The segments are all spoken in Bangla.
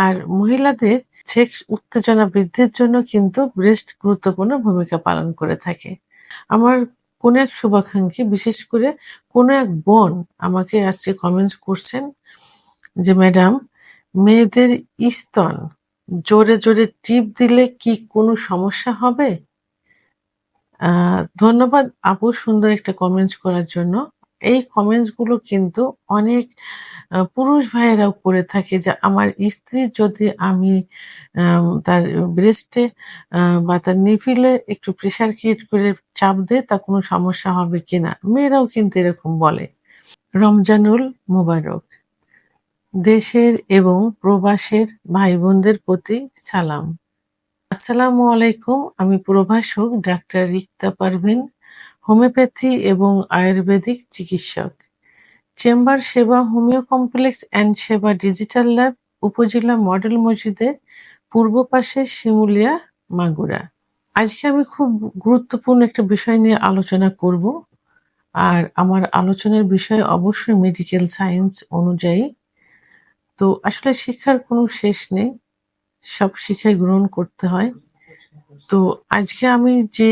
আর মহিলাদের সেক্স উত্তেজনা বৃদ্ধির জন্য কিন্তু ব্রেস্ট গুরুত্বপূর্ণ ভূমিকা পালন করে থাকে। আমার কোনো এক শুভাকাঙ্ক্ষী, বিশেষ করে কোনো এক বোন আমাকে আজকে কমেন্টস করছেন যে ম্যাডাম, মেয়েদের স্তন জোরে জোরে টিপ দিলে কি কোনো সমস্যা হবে? ধন্যবাদ আপু সুন্দর একটা কমেন্টস করার জন্য। এই কমেন্টস গুলো কিন্তু অনেক পুরুষ ভাইয়েরাও করে থাকে যে আমার স্ত্রী যদি আমি তার ব্রেস্টে বা তার নিপিলে একটু প্রেসার ক্রিয়েট করে চাপ দেয় তা কোনো সমস্যা হবে কিনা। মেয়েরাও কিন্তু এরকম বলে। রমজানুল মোবারক। দেশের এবং প্রবাসের ভাই বোনদের প্রতি সালাম। আসসালামু আলাইকুম। আমি প্রভাষক ডাক্তার রিক্তা পারভিন, হোমিওপ্যাথি এবং আয়ুর্বেদিক চিকিৎসক। চেম্বার সেবা হোমিও কমপ্লেক্স অ্যান্ড সেবা ডিজিটাল ল্যাব, উপজেলা মডেল মসজিদের পূর্ব পাশে, শিমুলিয়া, মাগুরা। আজকে আমি খুব গুরুত্বপূর্ণ একটা বিষয় নিয়ে আলোচনা করব। আর আমার আলোচনার বিষয় অবশ্যই মেডিকেল সায়েন্স অনুযায়ী। তো আসলে শিক্ষার কোনো শেষ নেই, সব শিক্ষাই গ্রহণ করতে হয়। তো আজকে আমি যে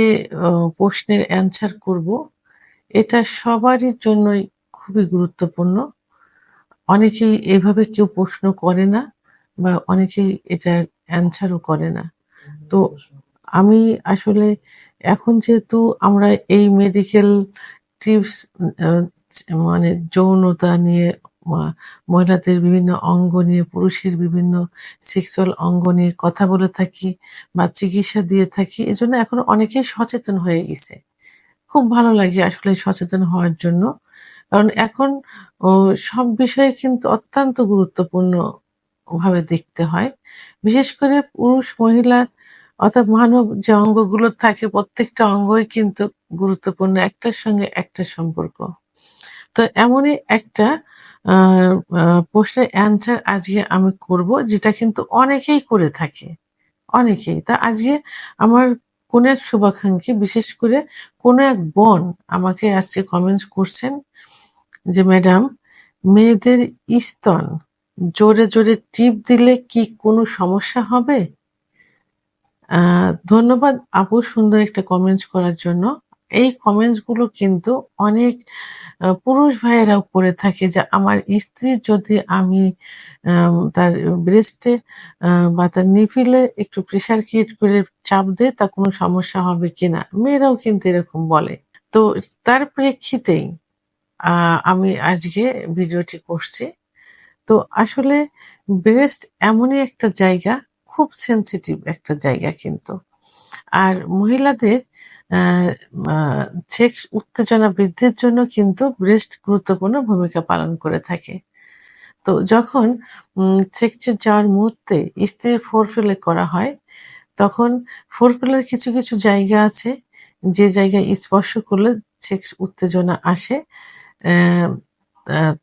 প্রশ্নের অ্যান্সার করব, এটা সবারই জন্যই খুবই গুরুত্বপূর্ণ। অনেকেই এভাবে কেউ প্রশ্ন করে না, বা অনেকেই এটার অ্যান্সারও করে না। তো আমি আসলে এখন যেহেতু আমরা এই মেডিকেল টিপস মানে যৌনতা নিয়ে, মহিলাদের বিভিন্ন অঙ্গ নিয়ে, পুরুষের বিভিন্ন সেক্সুয়াল অঙ্গ নিয়ে কথা বলে থাকি বা চিকিৎসা দিয়ে থাকি, এজন্য এখন অনেকেই সচেতন হয়ে গেছে। খুব ভালো লাগে আসলে সচেতন হওয়ার জন্য। কারণ এখন সব বিষয়ে কিন্তু অত্যন্ত গুরুত্বপূর্ণ ভাবে দেখতে হয়। বিশেষ করে পুরুষ মহিলার অর্থাৎ মানব যে অঙ্গগুলো থাকে, প্রত্যেকটা অঙ্গই কিন্তু গুরুত্বপূর্ণ, একটার সঙ্গে একটা সম্পর্ক। তো এমনই একটা প্রশ্নের অ্যান্সার আজকে আমি করব, যেটা কিন্তু অনেকেই করে থাকে, অনেকেই। তা আজকে আমার কোনো এক শুভাকাঙ্ক্ষী, বিশেষ করে কোনো এক বোন আমাকে আজকে কমেন্টস করছেন যে ম্যাডাম, মেয়েদের স্তন জোরে জোরে টিপ দিলে কি কোনো সমস্যা হবে? ধন্যবাদ আপু সুন্দর একটা কমেন্টস করার জন্য। এই কমেন্টস গুলো কিন্তু অনেক পুরুষ ভাইয়েরাও করে থাকে যে আমার স্ত্রী যদি আমি তার ব্রেস্টে বা তার নিপিলে একটু প্রেসার ক্রিয়েট করে চাপ দেয় তা কোনো সমস্যা হবে কিনা। মেয়েরাও কিন্তু এরকম বলে। তো তার প্রেক্ষিতেই আমি আজকে ভিডিওটি করছি। তো আসলে ব্রেস্ট এমনই একটা জায়গা, খুব সেনসিটিভ একটা জায়গা কিন্তু। আর মহিলাদের সেক্স উত্তেজনা বৃদ্ধির জন্য কিন্তু ব্রেস্ট গুরুত্বপূর্ণ ভূমিকা পালন করে থাকে। তো যখন সেক্সে যাওয়ার মুহূর্তে স্ত্রীর ফোরপ্লে করা হয়, তখন ফোরপ্লের কিছু কিছু জায়গা আছে যে জায়গায় স্পর্শ করলে সেক্স উত্তেজনা আসে। আহ, আহ,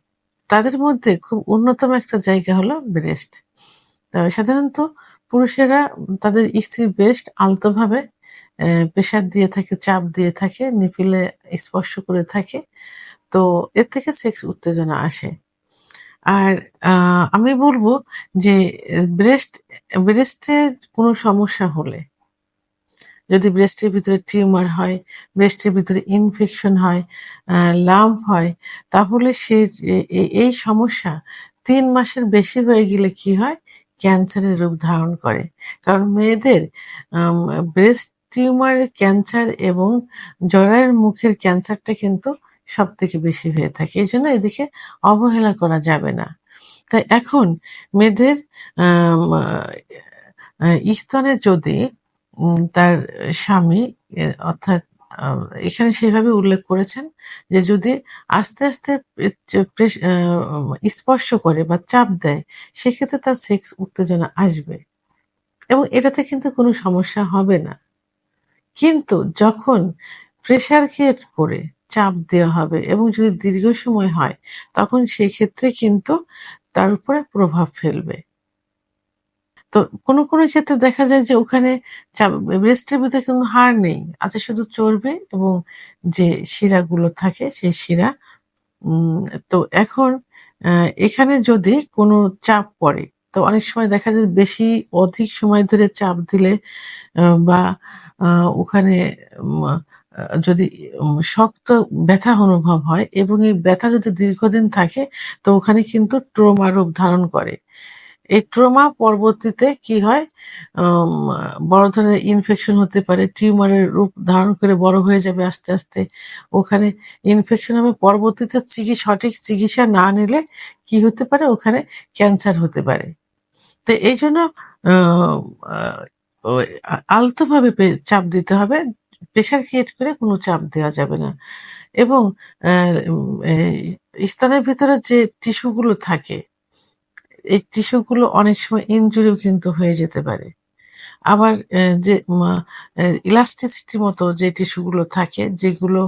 তাদের মধ্যে খুব অন্যতম একটা জায়গা হলো ব্রেস্ট। সাধারণত পুরুষেরা তাদের স্ত্রীর ব্রেস্ট আলতোভাবে প্রেসার দিয়ে থাকে, চাপ দিয়ে থাকে, নিপিলে স্পর্শ করে থাকে। তো এর থেকে সেক্স উত্তেজনা আসে। আর আমি বলবো যে ব্রেস্টে কোনো সমস্যা হলে, যদি ব্রেস্টের ভিতরে টিউমার হয়, ব্রেস্টের ভিতরে ইনফেকশন হয়, লাম্প হয়, তাহলে সে এই সমস্যা 3 মাসের বেশি হয়ে গেলে কি হয়? ক্যান্সারের রূপ ধারণ করে। কারণ মেয়েদের ব্রেস্ট টিউমারের ক্যান্সার এবং জরায়ুর মুখের ক্যান্সারটা কিন্তু সব থেকে বেশি হয়ে থাকে। এই জন্য এদিকে অবহেলা করা যাবে না। তাই এখন মেয়েদের স্তনে যদি তার স্বামী, অর্থাৎ এখানে সেভাবে উল্লেখ করেছেন যে যদি আস্তে আস্তে স্পর্শ করে বা চাপ দেয়, সেক্ষেত্রে তার সেক্স উত্তেজনা আসবে এবং এটাতে কিন্তু কোনো সমস্যা হবে না। কিন্তু যখন প্রেসার ক্রিয়েট করে চাপ দেওয়া হবে এবং যদি দীর্ঘ সময় হয়, তখন সেই ক্ষেত্রে কিন্তু তার উপরে প্রভাব ফেলবে। তো কোনো কোনো ক্ষেত্রে দেখা যায় যে ওখানে ব্রেস্টের ভিতরে কিন্তু হাড় নেই, আছে শুধু চর্বি এবং যে শিরাগুলো থাকে সেই শিরা। তো এখন এখানে যদি কোনো চাপ পড়ে, তো অনেক সময় দেখা যায় বেশি অধিক সময় ধরে চাপ দিলে বা ওখানে উম যদি শক্ত ব্যথা অনুভব হয় এবং এই ব্যথা যদি দীর্ঘদিন থাকে, তো ওখানে কিন্তু ট্রমা রূপ ধারণ করে। এই ট্রমা পরবর্তীতে কি হয়, আম বড় ধরনের ইনফেকশন হতে পারে, টিউমারের রূপ ধারণ করে বড় হয়ে যাবে আস্তে, আস্তে। ওখানে ইনফেকশন হবে, পরবর্তীতে সঠিক চিকিৎসা না নিলে কি হতে পারে, ওখানে ক্যান্সার হতে পারে। তো এইজন্য আ আ ওই আলতোভাবে চাপ দিতে হবে। প্রেশার ক্রিয়েট করে কোনো চাপ দেওয়া যাবে না। এবং অ্যা উম স্তনের ভিতরে যে টিস্যু গুলো থাকে, এই টিস্যু গুলো অনেক সময় ইনজুরিও কিন্তু হয়ে যেতে পারে। আবার যে ইলাস্টিসিটি মতো যে টিস্যু গুলো থাকে, যেগুলো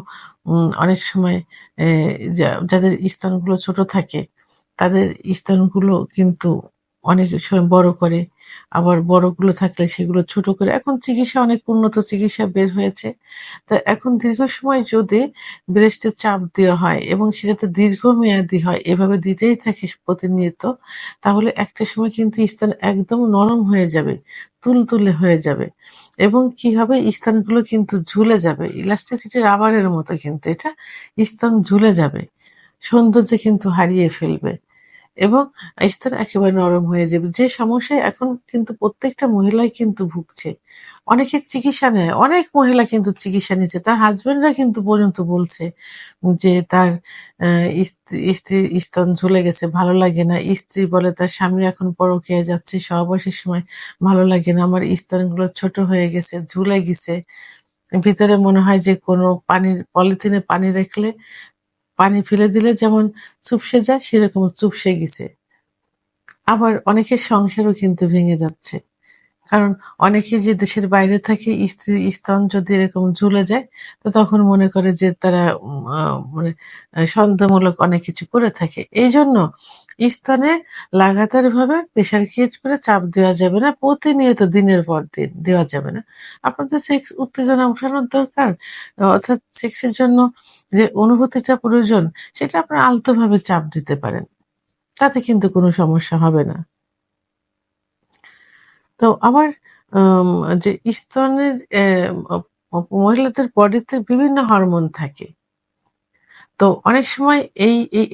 অনেক সময় অ্যা যাদের স্তনগুলো ছোট থাকে, তাদের স্তনগুলো কিন্তু অনেক সময় বড় করে। আবার বড়গুলো থাকলে সেগুলো ছোট করে। এখন চিকিৎসা অনেক উন্নত চিকিৎসা বের হয়েছে। তো এখন দীর্ঘ সময় যদি ব্রেস্টে চাপ দেওয়া হয় এবং সেটাতে দীর্ঘমেয়াদী হয়, এভাবে দিতেই থাকে প্রতিনিয়ত, তাহলে একটা সময় কিন্তু স্তন একদম নরম হয়ে যাবে, তুলতুলে হয়ে যাবে এবং কি হবে, স্তনগুলো কিন্তু ঝুলে যাবে। ইলাস্টিসিটি রাবারের মতো কিন্তু এটা, স্তন ঝুলে যাবে। সৌন্দর্য কিন্তু হারিয়ে ফেলবে এবং স্তন একেবারে নরম হয়ে যাবে। যে সমস্যায় এখন কিন্তু প্রত্যেকটা মহিলাই কিন্তু ভুগছে। অনেকে চিকিৎসা নেয়। অনেক মহিলা কিন্তু চিকিৎসা নিচ্ছে। তার হাসব্যান্ডরা কিন্তু পর্যন্ত বলছে যে তার আ স্ত্রীর স্তন ঝুলে গেছে, ভালো লাগে না। স্ত্রী বলে তার স্বামী এখন পরকীয়ায় যাচ্ছে, সহবাসের সময় ভালো লাগে না। আমার স্তনগুলো ছোট হয়ে গেছে, ঝুলে গেছে। ভিতরে মনে হয় যে কোনো পলিথিনে পানি রাখলে, পানি ফেলে দিলে যেমন চুপসে যায়, সেরকম চুপসে গেছে। আবার অনেকের সংসারও কিন্তু ভেঙে যাচ্ছে। কারণ অনেকে যে দেশের বাইরে থাকে, স্ত্রীর স্তন যদি এরকম ঝুলে যায়, তো তখন মনে করে যে তারা মানে সন্দেহমূলক অনেক কিছু করে থাকে। এইজন্য স্তনে লাগাতারভাবে প্রেশার ক্রিয়েট করে চাপ দেওয়া যাবে না। প্রতিনিয়ত দিনের পর দিন দেওয়া যাবে না। আপনাদের সেক্স উত্তেজনা উঠানোর দরকার, অর্থাৎ সেক্সের জন্য যে অনুভূতিটা প্রয়োজন, সেটা আপনারা আলতোভাবে চাপ দিতে পারেন। তাতে কিন্তু কোনো সমস্যা হবে না। তো আবার আম যে স্তনের মহিলাদের বডিতে বিভিন্ন হরমোন থাকে। তো অনেক সময়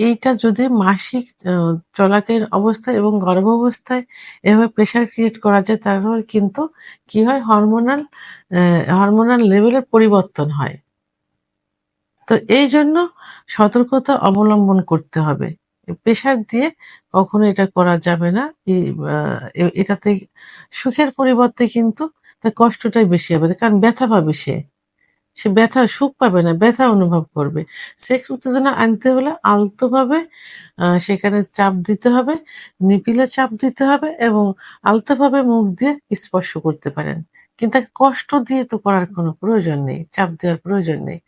এইটা যদি মাসিক চলাকালীন অবস্থায় এবং গর্ভাবস্থায় এভাবে প্রেশার ক্রিয়েট করা যায়, তাহলে কিন্তু কি হয়, হরমোনাল লেভেলের পরিবর্তন হয়। তো এইজন্য সতর্কতা অবলম্বন করতে হবে। প্রেশার দিয়ে কখনো এটা করা যাবে না। ই আ এটাতে সুখের পরিবর্তে কিন্তু তার কষ্টটাই বেশি হবে। কারণ ব্যথা পাবে সে। সে সুখ পাবে না, ব্যথা অনুভব করবে। সেক্স উত্তেজনা আনতে হলে আলতোভাবে সেখানে চাপ দিতে হবে, নিপিলে চাপ দিতে হবে এবং আলতোভাবে মুখ দিয়ে স্পর্শ করতে পারেন। কিন্তু তাকে কষ্ট দিয়ে তো করার কোনো প্রয়োজন নেই, চাপ দেওয়ার প্রয়োজন নেই।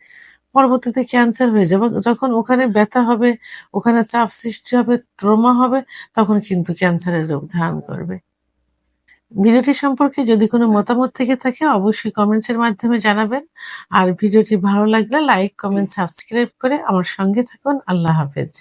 পরবর্তীতে ক্যান্সার হয়ে যাবে। যখন ওখানে ব্যথা হবে, ওখানে চাপ সৃষ্টি হবে, ট্রমা হবে, তখন কিন্তু ক্যান্সারের রূপ ধারণ করবে। ভিডিওটি সম্পর্কে যদি কোনো মতামত থেকে থাকে, অবশ্যই কমেন্টস এর মাধ্যমে জানাবেন। আর ভিডিওটি ভালো লাগলে লাইক, কমেন্ট, সাবস্ক্রাইব করে আমার সঙ্গে থাকুন। আল্লাহ হাফেজ।